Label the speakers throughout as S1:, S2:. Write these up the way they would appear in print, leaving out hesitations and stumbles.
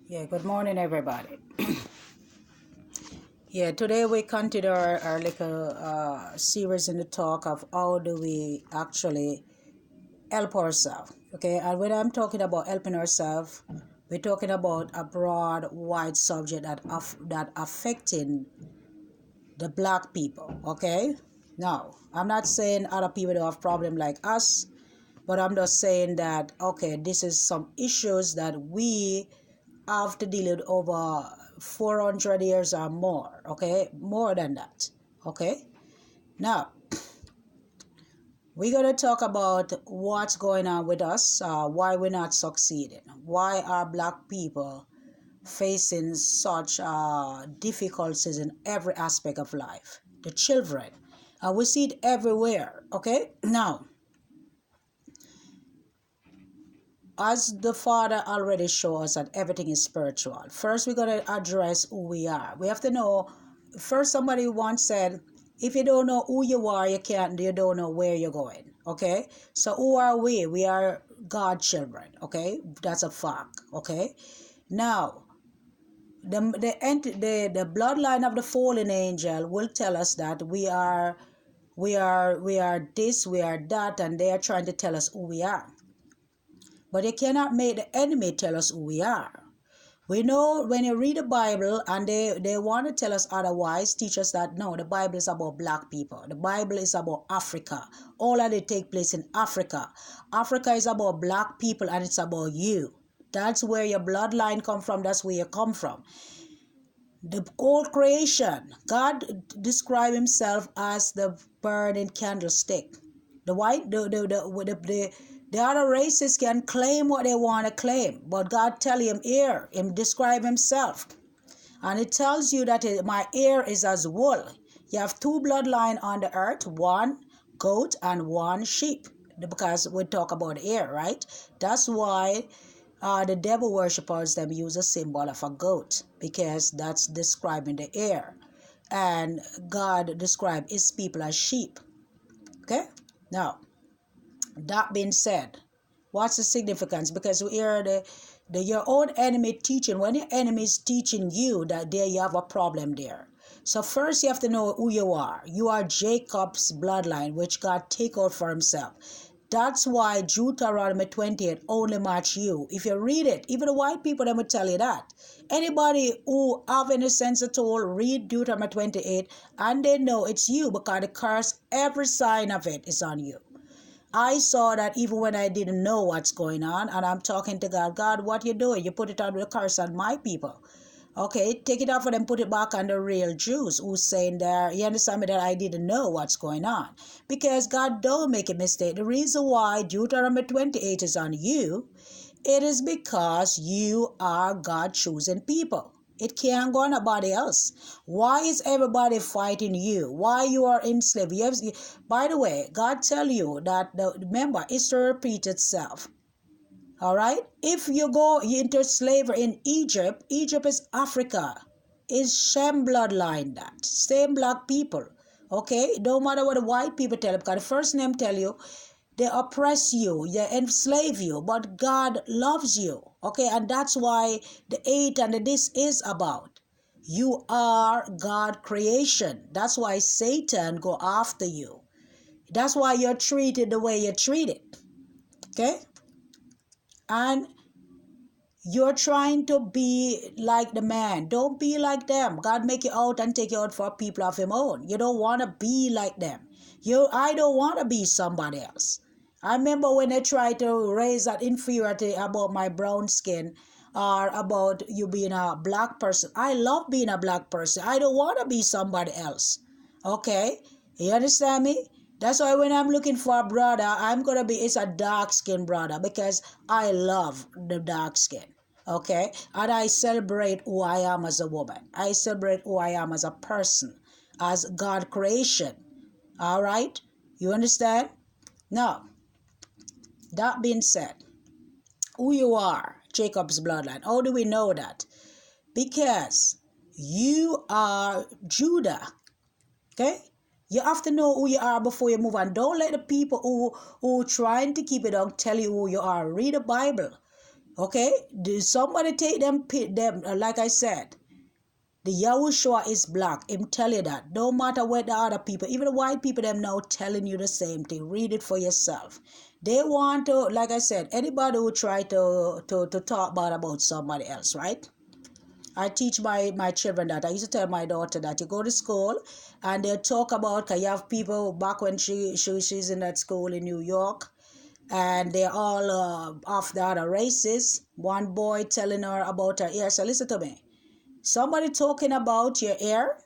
S1: Yeah, good morning, everybody. Yeah, today we continue our little series in the talk of how do we actually help ourselves. Okay, and when I'm talking about helping ourselves, we're talking about a broad, wide subject that affecting the black people. Okay, now I'm not saying other people don't have problem like us, but I'm just saying that okay, this is some issues that we have to deal with over 400 years or more, okay? More than that, okay? Now, we're going to talk about what's going on with us, why we're not succeeding, why are black people facing such difficulties in every aspect of life, the children. We see it everywhere, okay? Now, as the Father already showed us that everything is spiritual, first we're going to address who we are. We have to know, first somebody once said, if you don't know who you are, you don't know where you're going. Okay? So who are we? We are God children. Okay? That's a fact. Okay? Now, the bloodline of the fallen angel will tell us that we are this, we are that, and they are trying to tell us who we are. But you cannot make the enemy tell us who we are. We know when you read the Bible and they want to tell us otherwise, teach us that no, the Bible is about black people. The Bible is about Africa. All of it take place in Africa. Africa is about black people and it's about you. That's where your bloodline come from. That's where you come from. The old creation, God described himself as the burning candlestick. The other races can claim what they want to claim, but God tell him describe himself. And it tells you that my ear is as wool. You have two bloodlines on the earth, one goat and one sheep, because we talk about ear, right? That's why the devil worshippers them use a symbol of a goat, because that's describing the ear. And God described his people as sheep. Okay? Now, that being said, what's the significance? Because we hear your own enemy teaching. When your enemy is teaching you, that there you have a problem there. So first you have to know who you are. You are Jacob's bloodline, which God take out for himself. That's why Deuteronomy 28 only match you. If you read it, even the white people, they will tell you that. Anybody who have any sense at all, read Deuteronomy 28 and they know it's you, because the curse, every sign of it is on you. I saw that even when I didn't know what's going on, and I'm talking to God, God, what you doing? You put it on the curse on my people. Okay, take it off and then put it back on the real Jews who's saying there, you understand me, that I didn't know what's going on. Because God don't make a mistake. The reason why Deuteronomy 28 is on you, it is because you are God chosen people. It can't go on nobody else. Why is everybody fighting you? Why you are enslaved? By the way, God tell you that, remember, history repeats itself. All right? If you go into slavery in Egypt, Egypt is Africa. Is Shem bloodline that. Same black people. Okay? Don't matter what the white people tell you, because the first name tell you, they oppress you, they enslave you, but God loves you. Okay? And that's why the 8 and the this is about. You are God creation. That's why Satan go after you. That's why you're treated the way you're treated. Okay? And you're trying to be like the man. Don't be like them. God make you out and take you out for people of him own. You don't want to be like them. I don't want to be somebody else. I remember when they tried to raise that inferiority about my brown skin or about you being a black person. I love being a black person. I don't want to be somebody else. Okay? You understand me? That's why when I'm looking for a brother, it's a dark skinned brother, because I love the dark skin. Okay? And I celebrate who I am as a woman. I celebrate who I am as a person, as God creation. All right? You understand? Now, that being said, who you are, Jacob's bloodline. How do we know that? Because you are Judah. Okay? You have to know who you are before you move on. Don't let the people who trying to keep it on tell you who you are. Read the Bible. Okay? Somebody take them, like I said, the Yahushua is black. Him tell you that. Don't matter what the other people, even the white people, them now telling you the same thing. Read it for yourself. They want to, like I said, anybody who try to talk bad about somebody else, right? I teach my children that. I used to tell my daughter that you go to school and they talk about, cause you have people back when she's in that school in New York, and they're all of the other races. One boy telling her about her hair. So listen to me. Somebody talking about your hair,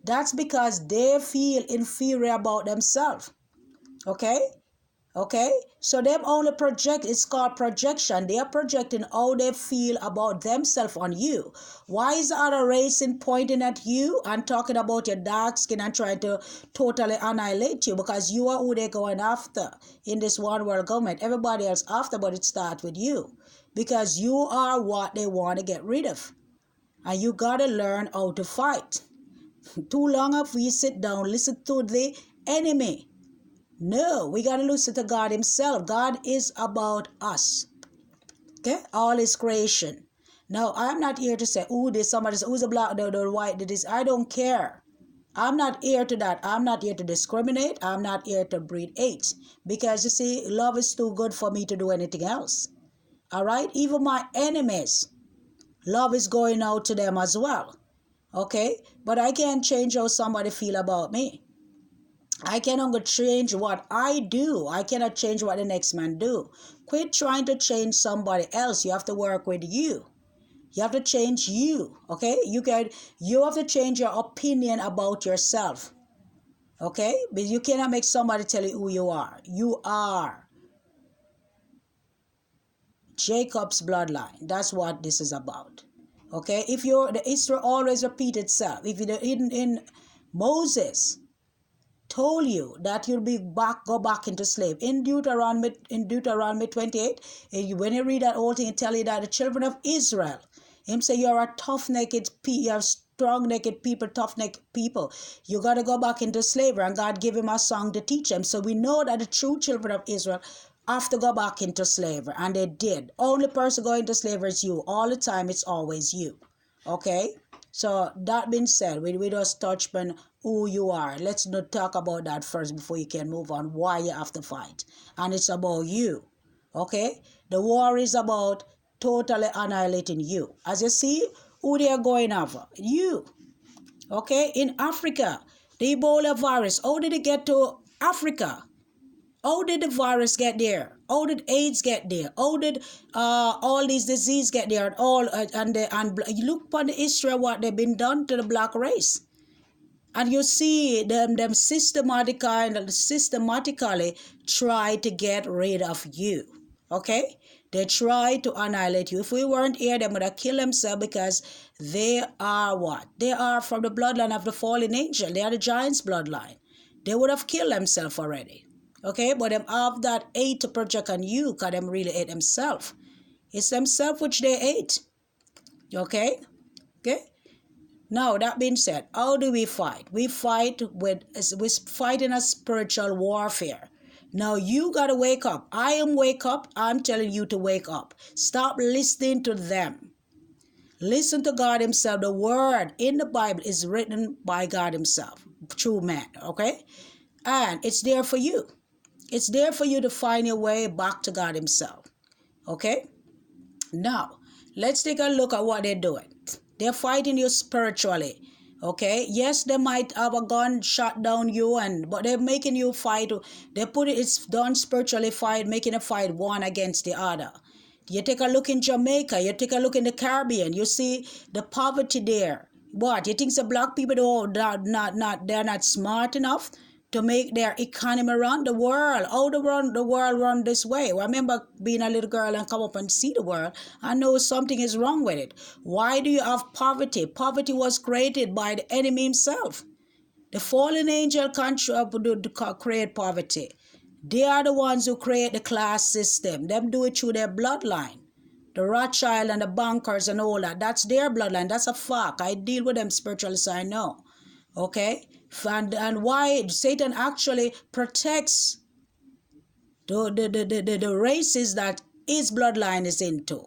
S1: that's because they feel inferior about themselves. Okay? Okay? So them only project, it's called projection. They are projecting how they feel about themselves on you. Why is the other race pointing at you and talking about your dark skin and trying to totally annihilate you? Because you are who they're going after in this one world government. Everybody else after, but it starts with you. Because you are what they want to get rid of. And you gotta learn how to fight. Too long if we sit down, listen to the enemy. No, we gotta listen to God Himself. God is about us. Okay? All His creation. Now, I'm not here to say, oh, there's somebody, who's a black, the white, this. I don't care. I'm not here to that. I'm not here to discriminate. I'm not here to breed hate. Because you see, love is too good for me to do anything else. All right? Even my enemies, love is going out to them as well. Okay? But I can't change how somebody feel about me. I can only change what I do. I cannot change what the next man do. Quit trying to change somebody else. You have to work with you. You have to change you. Okay? You have to change your opinion about yourself. Okay? But you cannot make somebody tell you who you are. You are Jacob's bloodline. That's what this is about. Okay? If the Israel always repeat itself. If you in Moses told you that you'll go back into slave. In Deuteronomy 28, when you read that whole thing, it tell you that the children of Israel, him say you're a tough-necked people, you're strong-necked people, tough-necked people. You got to go back into slavery, and God gave him a song to teach them. So we know that the true children of Israel have to go back into slavery, and they did. Only person going into slavery is you. All the time, it's always you. Okay? So that being said, we just touch on who you are. Let's not talk about that first before you can move on. Why you have to fight, and it's about you. Okay, the war is about totally annihilating you. As you see, who they are going after? You. Okay, in Africa, the Ebola virus. How did it get to Africa? How did the virus get there? How did AIDS get there? How did all these diseases get there? And you look upon the history of what they've been done to the black race, and you see them systematically try to get rid of you. Okay, they try to annihilate you. If we weren't here, they would have killed themselves, because they are what? They are from the bloodline of the fallen angel. They are the giant's bloodline. They would have killed themselves already. Okay, but them have that hate to project on you, because them really hate themselves. It's themselves which they hate. Okay? Okay? Now, that being said, how do we fight? We fight we're fighting a spiritual warfare. Now, you got to wake up. I am wake up. I'm telling you to wake up. Stop listening to them. Listen to God Himself. The word in the Bible is written by God Himself, through man. Okay? And it's there for you. It's there for you to find your way back to God Himself. Okay? Now, let's take a look at what they're doing. They're fighting you spiritually. Okay? Yes, they might have a gun shot down you, but they're making you fight. It's done spiritually fight, making a fight one against the other. You take a look in Jamaica, you take a look in the Caribbean, you see the poverty there. What? You think the black people they're not smart enough to make their economy run? The world, how the world run this way? I remember being a little girl and come up and see the world. I know something is wrong with it. Why do you have poverty? Poverty was created by the enemy himself. The fallen angel can't create poverty. They are the ones who create the class system. Them do it through their bloodline. The Rothschild and the bankers and all that. That's their bloodline. That's a fact. I deal with them spiritually, so I know. Okay? And why Satan actually protects the races that his bloodline is into.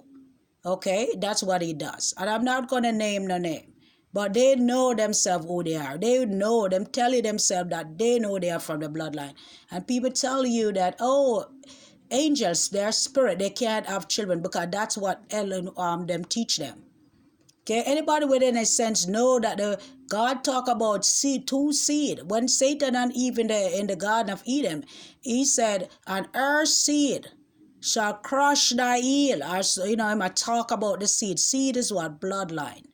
S1: Okay, that's what he does. And I'm not going to name no name. But they know themselves who they are. They know them, tell you themselves that they know they are from the bloodline. And people tell you that, oh, angels, they're spirit, they can't have children because that's what Ellen them teach them. Okay, anybody within a sense know that the God talk about seed, two seed. When Satan and Eve in the Garden of Eden, he said, and her seed shall crush thy heel. Or, you know, him I talk about the seed. Seed is what? Bloodline.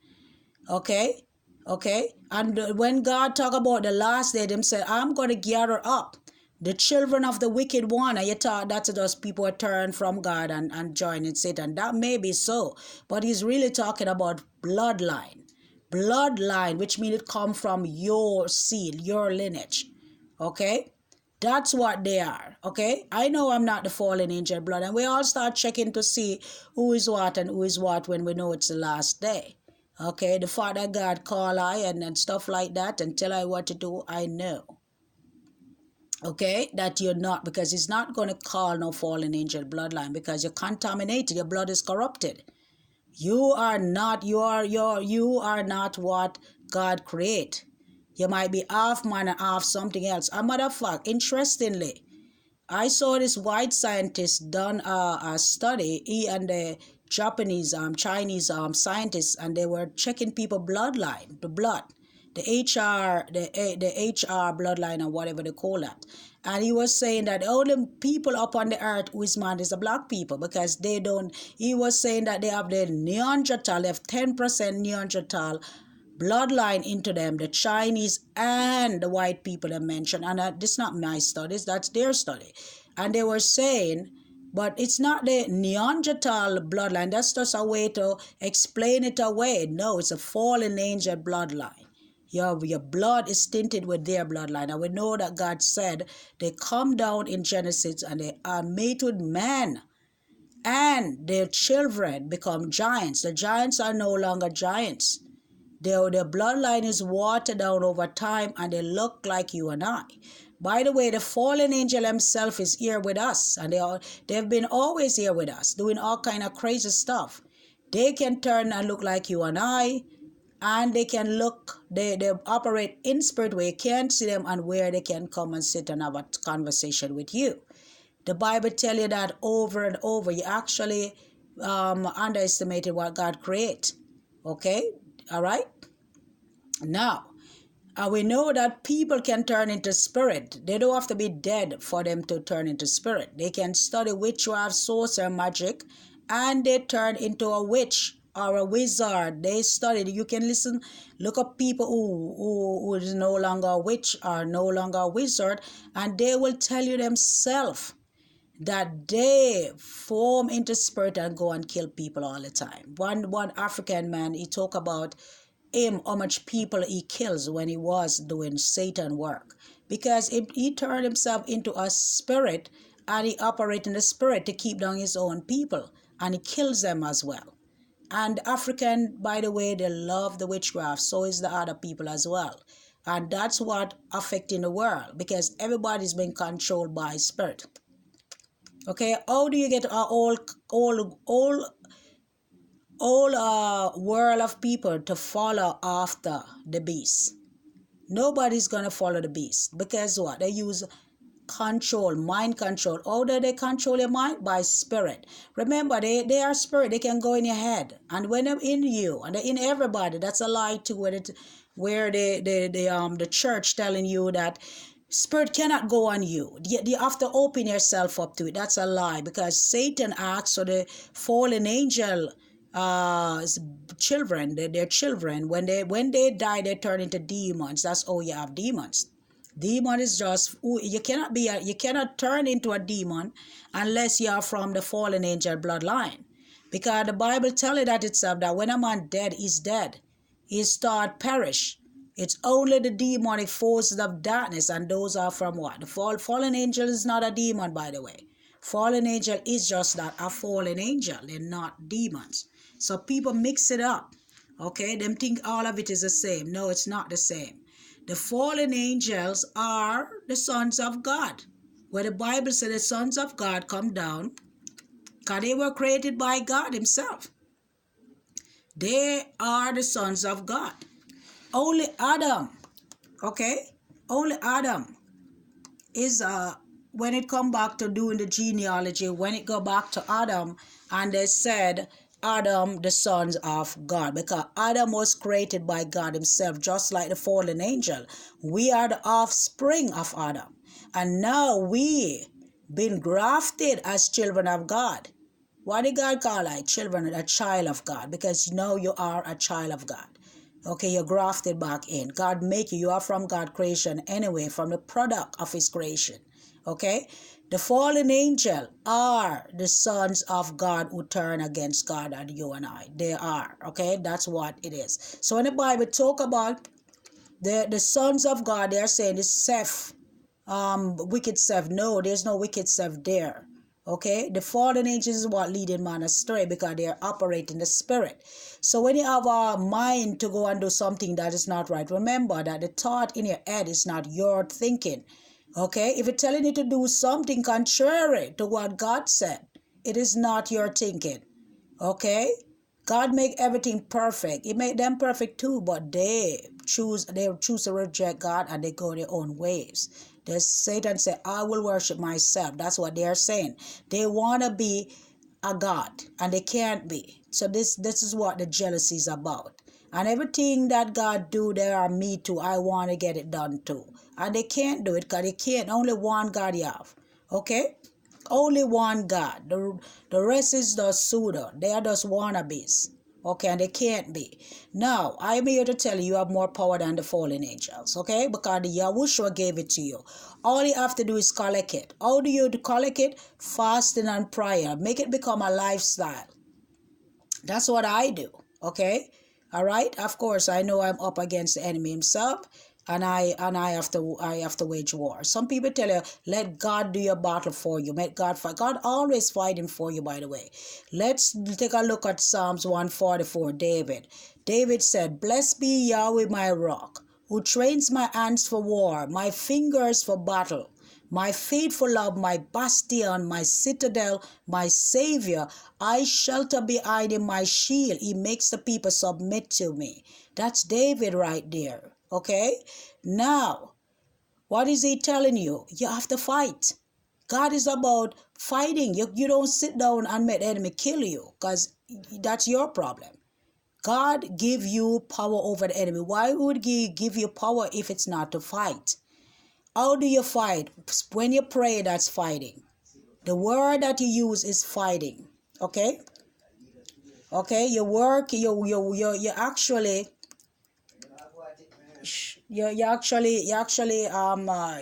S1: Okay? Okay? And when God talk about the last day, them say, I'm going to gather up the children of the wicked one. And you thought that's just people turn from God and join Satan. That may be so. But he's really talking about bloodline. Bloodline, which means it come from your seed, your lineage. Okay? That's what they are. Okay? I know I'm not the fallen angel blood. And we all start checking to see who is what and who is what when we know it's the last day. Okay, the Father God call I and stuff like that and tell I what to do, I know. Okay, that you're not, because he's not going to call no fallen angel bloodline because you're contaminated, your blood is corrupted. You are not you are not what God create. You might be half man and half something else. A matter of fact, interestingly, I saw this white scientist done a study, he and the Japanese, Chinese scientists, and they were checking people bloodline, the blood, the HR bloodline or whatever they call that. And he was saying that all the people up on the earth who is man is the black people because they don't, he was saying that they have the Neanderthal, they have 10% Neanderthal bloodline into them, the Chinese and the white people they mentioned. And this is not my studies, that's their study. And they were saying, but it's not the Neanderthal bloodline, that's just a way to explain it away. No, it's a fallen angel bloodline. Your blood is tinted with their bloodline. And we know that God said they come down in Genesis and they are made with man. And their children become giants. The giants are no longer giants. Their bloodline is watered down over time and they look like you and I. By the way, the fallen angel himself is here with us. And they've been always here with us, doing all kind of crazy stuff. They can turn and look like you and I. And they can look, they operate in spirit where you can't see them and where they can come and sit and have a conversation with you. The Bible tells you that over and over. You actually underestimated what God created. Okay? All right? Now, we know that people can turn into spirit. They don't have to be dead for them to turn into spirit. They can study witchcraft, sorcery, magic, and they turn into a witch or a wizard. They studied. You can listen, look up people who is no longer a witch or no longer a wizard, and they will tell you themselves that they form into spirit and go and kill people all the time. One African man, he talk about him, how much people he kills when he was doing Satan work. Because he turned himself into a spirit and he operates in the spirit to keep down his own people. And he kills them as well. And African, by the way, they love the witchcraft. So is the other people as well. And that's what affecting the world. Because everybody's being controlled by spirit. Okay, how do you get a whole world of people to follow after the beast? Nobody's gonna follow the beast because what? They use control, mind control. How do they control your mind? By spirit. Remember, they are spirit. They can go in your head, and when they're in you and they're in everybody, that's a lie too. Where the church telling you that spirit cannot go on you. You have to open yourself up to it. That's a lie because Satan asks for the fallen angel children, their children, when they die, they turn into demons. That's how you have demons. Demon is just, you cannot turn into a demon unless you are from the fallen angel bloodline. Because the Bible tells you that itself, that when a man dead, he's dead. He start perish. It's only the demonic forces of darkness, and those are from what? The fallen angel is not a demon, by the way. Fallen angel is just that, a fallen angel. They're not demons. So people mix it up. Okay? Them think all of it is the same. No, it's not the same. The fallen angels are the sons of God. Where the Bible says the sons of God come down because they were created by God himself. They are the sons of God. Only Adam, okay? Only Adam is when it come back to doing the genealogy, when it go back to Adam, and they said Adam the sons of God, because Adam was created by God himself, just like the fallen angel. We are the offspring of Adam, and now we been grafted as children of God. What did God call like children? A child of God, because now you are a child of God. Okay, you're grafted back in. God make you. You are from God creation anyway, from the product of his creation. Okay? The fallen angel are the sons of God who turn against God and you and I. They are. Okay? That's what it is. So when the Bible talk about the sons of God, they are saying it's Seth, wicked Seth. No, there's no wicked Seth there. Okay, the fallen angels is what leading man astray, because they are operating the spirit. So when you have a mind to go and do something that is not right, remember that the thought in your head is not your thinking. Okay, if you're telling you to do something contrary to what God said, it is not your thinking. Okay, God make everything perfect. He made them perfect too, but they choose to reject God and they go their own ways. There's Satan say, I will worship myself. That's what they're saying. They want to be a God and they can't be. So this is what the jealousy is about. And everything that God do, they are me too. I want to get it done too. And they can't do it because they can't. Only one God you have. Okay? Only one God. The rest is the pseudo. They are just wannabes. Okay, and they can't be. Now, I'm here to tell you, you have more power than the fallen angels, okay? Because the Yahushua gave it to you. All you have to do is collect it. How do you collect it? Fasting and prayer. Make it become a lifestyle. That's what I do, okay? All right? Of course, I know I'm up against the enemy himself, and I have to wage war. Some people tell you, let God do your battle for you. Let God fight. God always fighting for you, by the way. Let's take a look at Psalms 144, David. David said, blessed be Yahweh my rock, who trains my hands for war, my fingers for battle. My faithful love, my bastion, my citadel, my savior, I shelter behind him, my shield. He makes the people submit to me. That's David right there. Okay? Now, what is he telling you? You have to fight. God is about fighting. You don't sit down and let the enemy kill you, because that's your problem. God give you power over the enemy. Why would he give you power if it's not to fight? How do you fight? When you pray, that's fighting. The word that you use is fighting. Okay? Okay, you work, you actually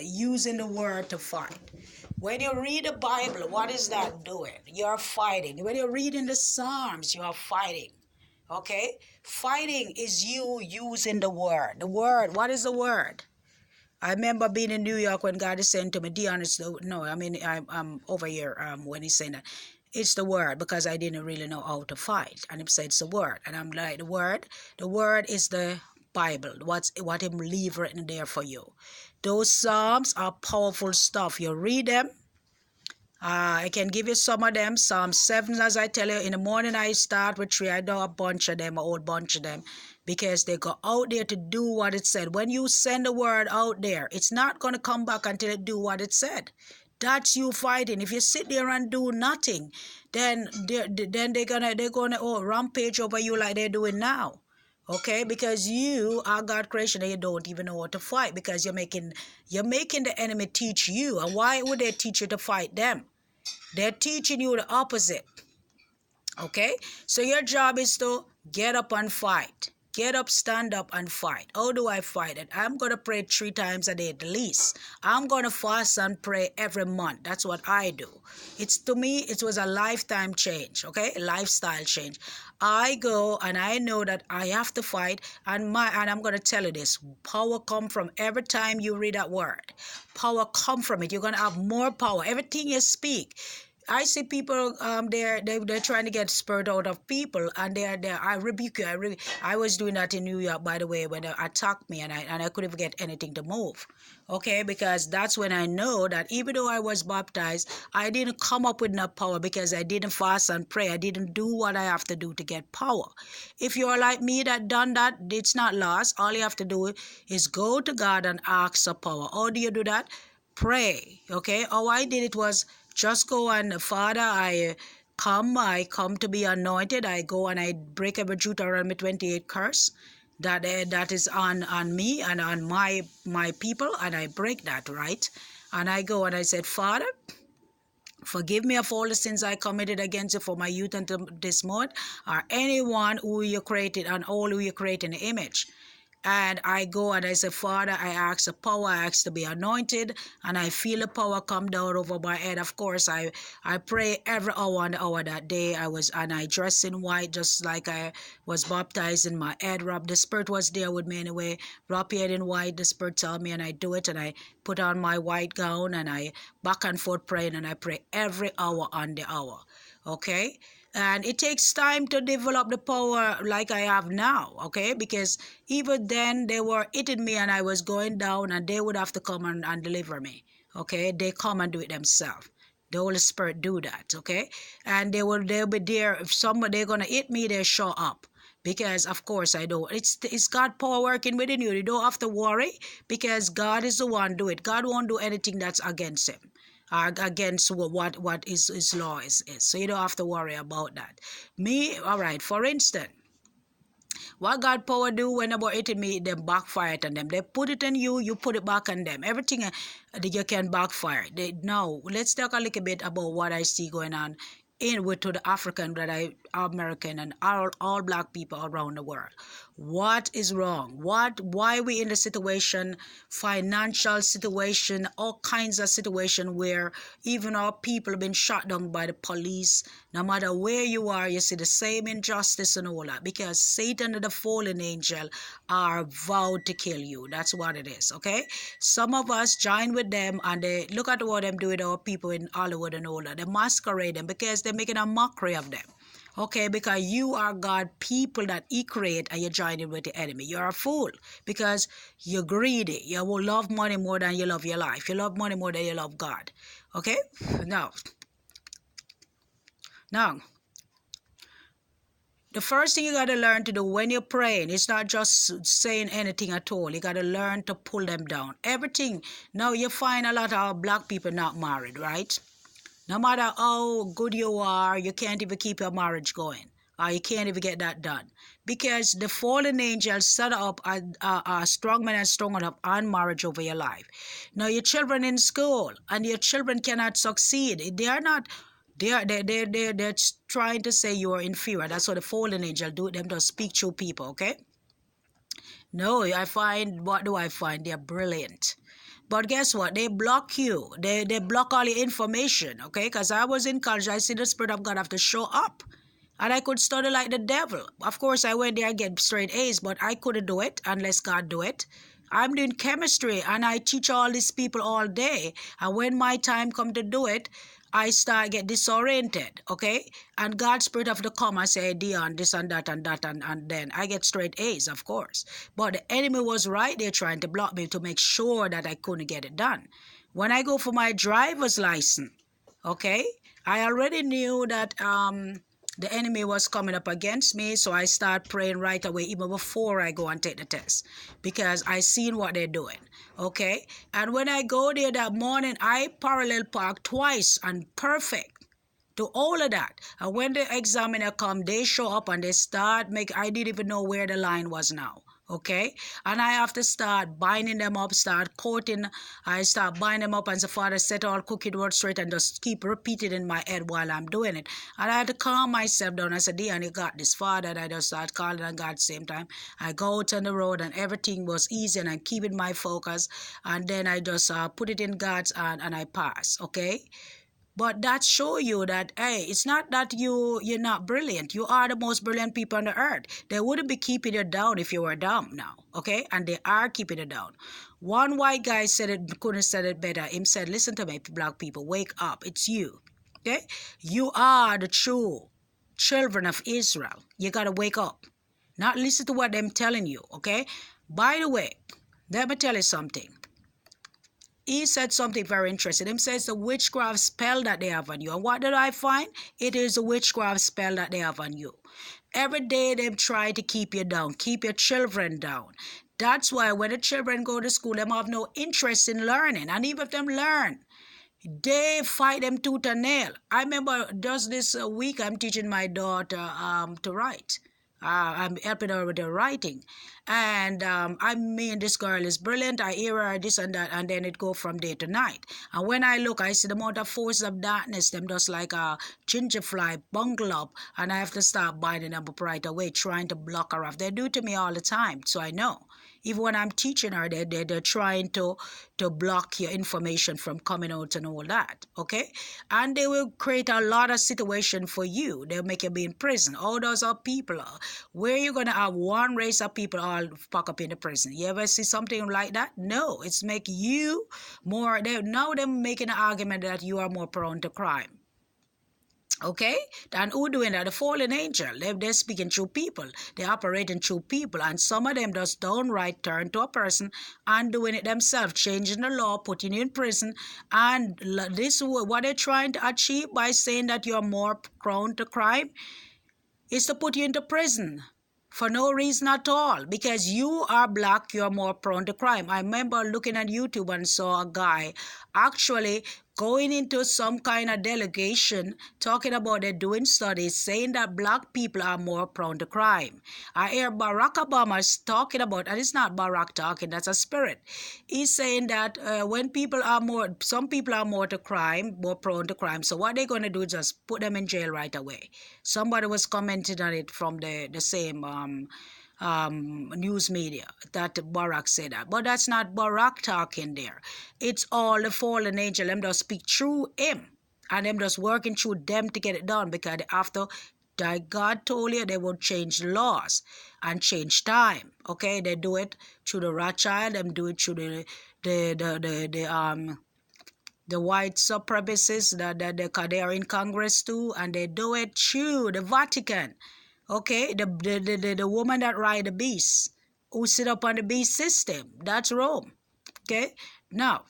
S1: using the word to fight. When you read the Bible, what is that doing? You're fighting. When you're reading the Psalms, you are fighting. Okay? Fighting is you using the word. The word, what is the word? I remember being in New York when God is saying to me, Dion, I'm over here when he's saying that. It's the word, because I didn't really know how to fight. And he said it's the word. And I'm like, the word is the Bible. What him leave written there for you. Those Psalms are powerful stuff. You read them. I can give you some of them. Psalm 7, as I tell you, in the morning I start with 3. I know a bunch of them, a whole bunch of them, because they go out there to do what it said. When you send the word out there, it's not going to come back until it do what it said. That's you fighting. If you sit there and do nothing, then they're gonna rampage over you like they're doing now. Okay, because you are God creation and you don't even know what to fight, because you're making the enemy teach you. And why would they teach you to fight them? They're teaching you the opposite. Okay, so your job is to get up and fight. Get up, stand up, and fight. How do I fight it? I'm going to pray 3 times a day at least. I'm going to fast and pray every month. That's what I do. To me, it was a lifetime change, okay? A lifestyle change. I go and I know that I have to fight, and I'm going to tell you this. Power come from every time you read that word. Power come from it. You're going to have more power. Everything you speak. I see people they're trying to get spirit out of people, and they're I rebuke you. I was doing that in New York, by the way, when they attacked me, and I couldn't get anything to move. Okay, because that's when I know that even though I was baptized, I didn't come up with enough power because I didn't fast and pray. I didn't do what I have to do to get power. If you're like me that done that, it's not lost. All you have to do is go to God and ask for power. How do you do that? Pray. Okay. How I did it was just go and Father, I come to be anointed. I go and I break every Deuteronomy 28 curse that is on me and on my people, and I break that, right? And I go and I said, Father, forgive me of all the sins I committed against you for my youth until this moment, or anyone who you created and all who you create in the image. And I go and I say, Father, I ask the power, I ask to be anointed, and I feel the power come down over my head. Of course, I pray every hour and hour that day. I dress in white, just like I was baptized in my head. Rob, the Spirit was there with me anyway. Wrap your head in white, the Spirit tell me, and I do it, and I put on my white gown, and I back and forth praying, and I pray every hour on the hour. Okay? And it takes time to develop the power like I have now, okay? Because even then they were hitting me and I was going down, and they would have to come and deliver me, okay? They come and do it themselves. The Holy Spirit do that, okay? And they'll be there. If somebody they're gonna hit me, they show up. Because of course I don't. It's God power working within you. You don't have to worry because God is the one do it. God won't do anything that's against him, against what his law is. So you don't have to worry about that. Me, all right, for instance, what God power do whenever it me, them backfire it on them. They put it on you, you put it back on them. Everything that you can backfire. Now, let's talk a little bit about what I see going on to the African, American, and all black people around the world. What is wrong? Why we in the situation, financial situation, all kinds of situation where even our people have been shot down by the police. No matter where you are, you see the same injustice and all that, because Satan and the fallen angel are vowed to kill you. That's what it is, okay? Some of us join with them, and they look at what them do with our people in Hollywood and all that. They masquerade them because they're making a mockery of them. Okay, because you are God people that he create, and you're joining with the enemy. You're a fool because you're greedy. You will love money more than you love your life. You love money more than you love God. Okay? Now, the first thing you got to learn to do when you're praying, it's not just saying anything at all. You got to learn to pull them down. Everything. Now, you find a lot of black people not married, right? No matter how good you are, you can't even keep your marriage going. Or you can't even get that done. Because the fallen angels set up a strong man and strong enough on marriage over your life. Now your children in school, and your children cannot succeed. They are not, they're trying to say you are inferior. That's what the fallen angel do. Them to speak through people, okay? No, what do I find? They're brilliant. But guess what? They block you. They block all your information, okay? Because I was in college, I see the Spirit of God have to show up. And I could study like the devil. Of course, I went there and get straight A's, but I couldn't do it unless God do it. I'm doing chemistry, and I teach all these people all day. And when my time come to do it, I start get disoriented, okay? And God's Spirit have to come and say, Dion, this and that and that, and then I get straight A's, of course. But the enemy was right there trying to block me to make sure that I couldn't get it done. When I go for my driver's license, okay, I already knew that the enemy was coming up against me, so I start praying right away, even before I go and take the test, because I seen what they're doing, okay? And when I go there that morning, I parallel park twice and perfect to all of that. And when the examiner come, they show up and they start I didn't even know where the line was now. Okay, and I have to start binding them up, start quoting. I start binding them up and say, Father, set all crooked words straight, and just keep repeating in my head while I'm doing it. And I had to calm myself down. I said, Dion, you got this, Father. And I just start calling on God at the same time. I go out on the road, and everything was easy, and I'm keeping my focus. And then I just put it in God's hand, and I pass. Okay. But that show you that, hey, it's not that you're not brilliant. You are the most brilliant people on the earth. They wouldn't be keeping you down if you were dumb now, okay? And they are keeping you down. One white guy couldn't said it better. He said, listen to me, black people, wake up. It's you. Okay? You are the true children of Israel. You got to wake up. Not listen to what them telling you, okay? By the way, let me tell you something. He said something very interesting. He says the witchcraft spell that they have on you. And what did I find? It is a witchcraft spell that they have on you. Every day they try to keep you down, keep your children down. That's why when the children go to school, they have no interest in learning. And even if them learn, they fight them tooth and nail. I remember just this week I'm teaching my daughter to write. I'm helping her with her writing. And I mean, this girl is brilliant. I hear her this and that, and then it go from day to night. And when I look, I see the amount of forces of darkness, them just like a ginger fly bungle up, and I have to start binding them up right away, trying to block her off. They do it to me all the time, so I know. Even when I'm teaching her, they're trying to block your information from coming out and all that, okay? And they will create a lot of situation for you. They'll make you be in prison. All those are people. Where you going to have one race of people all pack up in the prison? You ever see something like that? No, it's make you more, now they're making an argument that you are more prone to crime. Okay? And who doing that? The fallen angel. They're speaking through people. They're operating through people. And some of them just downright turn to a person and doing it themselves, changing the law, putting you in prison. And this what they're trying to achieve by saying that you're more prone to crime is to put you into prison. For no reason at all. Because you are black, you're more prone to crime. I remember looking at YouTube and saw a guy actually going into some kind of delegation talking about they're doing studies saying that black people are more prone to crime. I hear Barack Obama is talking about, and it's not Barack talking, that's a spirit. He's saying that when people are more, some people are more to crime, more prone to crime. So what they're going to do is just put them in jail right away. Somebody was commenting on it from the same news media that Barack said that. But that's not Barack talking there. It's all the fallen angel. Them just speak through him. And them just working through them to get it done. Because after that God told you they would change laws and change time. Okay? They do it through the Rothschild. Them do it through the white supremacists that they are in Congress too. And they do it through the Vatican. Okay, the woman that ride the beast, who sit up on the beast system, that's Rome. Okay, now,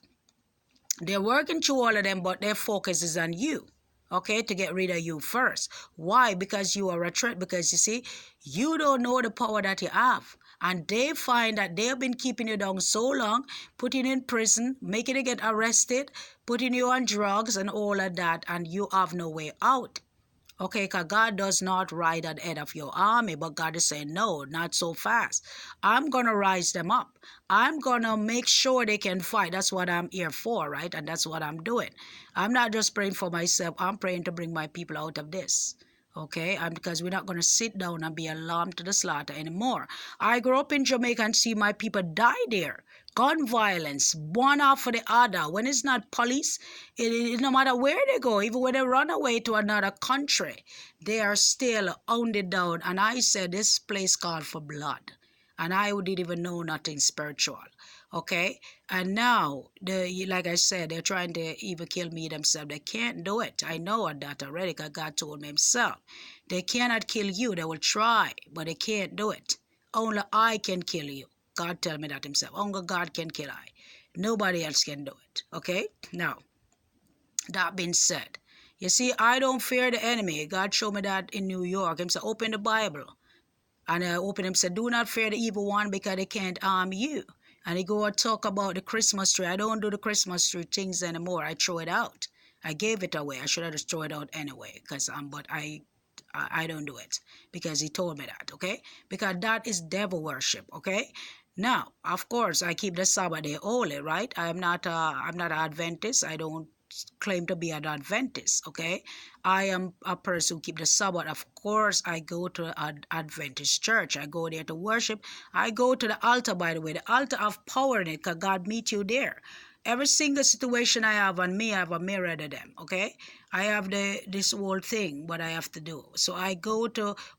S1: they're working through all of them, but their focus is on you. Okay, to get rid of you first. Why? Because you are a threat. Because you see, you don't know the power that you have. And they find that they have been keeping you down so long, putting you in prison, making you get arrested, putting you on drugs and all of that, and you have no way out. Okay, because God does not ride at the head of your army, but God is saying, no, not so fast. I'm going to rise them up. I'm going to make sure they can fight. That's what I'm here for, right? And that's what I'm doing. I'm not just praying for myself. I'm praying to bring my people out of this. Okay, and because we're not going to sit down and be alarmed to the slaughter anymore. I grew up in Jamaica and see my people die there. Gun violence, one after the other. When it's not police, no matter where they go, even when they run away to another country, they are still hounded down. And I said, this place called for blood. And I didn't even know nothing spiritual. Okay, and now, like I said, they're trying to even kill me themselves. They can't do it. I know that already because God told me himself. They cannot kill you. They will try, but they can't do it. Only I can kill you. God tell me that himself. Only God can kill I. Nobody else can do it. Okay, now, that being said, you see, I don't fear the enemy. God showed me that in New York. He said, open the Bible. And I opened him, said, do not fear the evil one because they can't harm you. And he go and talk about the Christmas tree. I don't do the Christmas tree things anymore. I throw it out. I gave it away. I should have just throw it out anyway. But I don't do it because he told me that. Okay, because that is devil worship. Okay. Now, of course, I keep the Sabbath day holy, right? I'm not an Adventist. I don't claim to be an Adventist, okay? I am a person who keep the Sabbath. Of course, I go to an Adventist church. I go there to worship. I go to the altar, by the way. The altar have power in it because God meet you there. Every single situation I have on me, I have a mirror to them, okay? I have this whole thing, what I have to do. So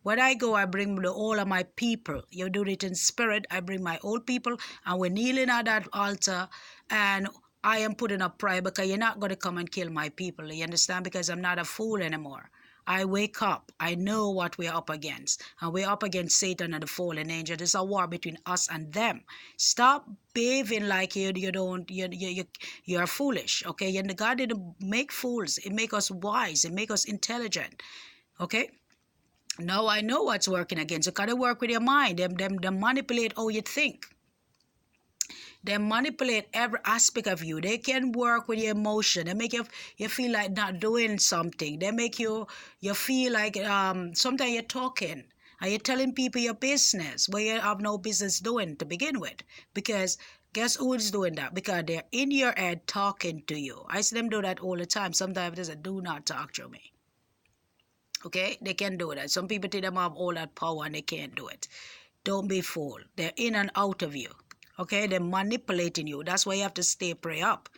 S1: when I go, I bring all of my people. You do it in spirit. I bring my old people, and we're kneeling at that altar, and I am putting up prayer because you're not going to come and kill my people. You understand? Because I'm not a fool anymore. I wake up. I know what we're up against. And we're up against Satan and the fallen angel. There's a war between us and them. Stop behaving like you're foolish. Okay? And God didn't make fools. It make us wise. It make us intelligent. Okay? Now I know what's working against you. Gotta work with your mind. Them manipulate how you think. They manipulate every aspect of you. They can work with your emotion. They make you feel like not doing something. They make you feel like sometimes you're talking and you're telling people your business where you have no business doing to begin with. Because guess who is doing that? Because they're in your head talking to you. I see them do that all the time. Sometimes they say, do not talk to me. Okay? They can do that. Some people think them have all that power and they can't do it. Don't be fooled. They're in and out of you. Okay, they're manipulating you. That's why you have to stay pray up.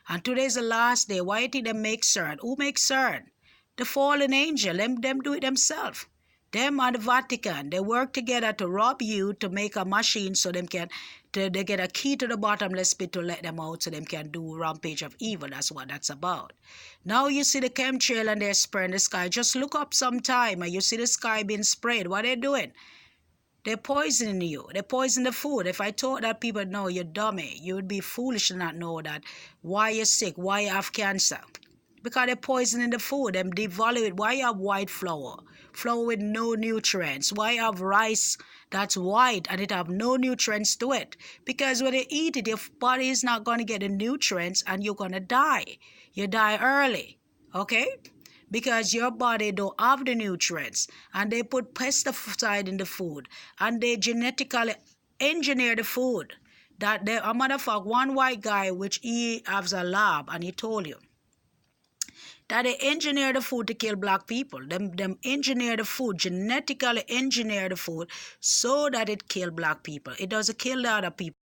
S1: And today's the last day. Why did they make certain? Who makes certain? The fallen angel. Them do it themselves. Them and the Vatican. They work together to rob you, to make a machine so they get a key to the bottomless pit to let them out so they can do rampage of evil. That's what that's about. Now you see the chemtrail and they're spraying the sky. Just look up sometime and you see the sky being sprayed. What are they doing? They're poisoning you. They poison the food. If I told that people know you're dummy, you would be foolish to not know that. Why you're sick, why you have cancer. Because they're poisoning the food. Them devalue it. Why you have white flour? Flour with no nutrients. Why you have rice that's white and it have no nutrients to it? Because when you eat it, your body is not going to get the nutrients and you're going to die. You die early. Okay? Because your body don't have the nutrients and they put pesticide in the food and they genetically engineer the food. That a matter of fact, one white guy which he has a lab and he told you that they engineer the food to kill black people. Them engineer the food, genetically engineer the food so that it kill black people. It doesn't kill the other people.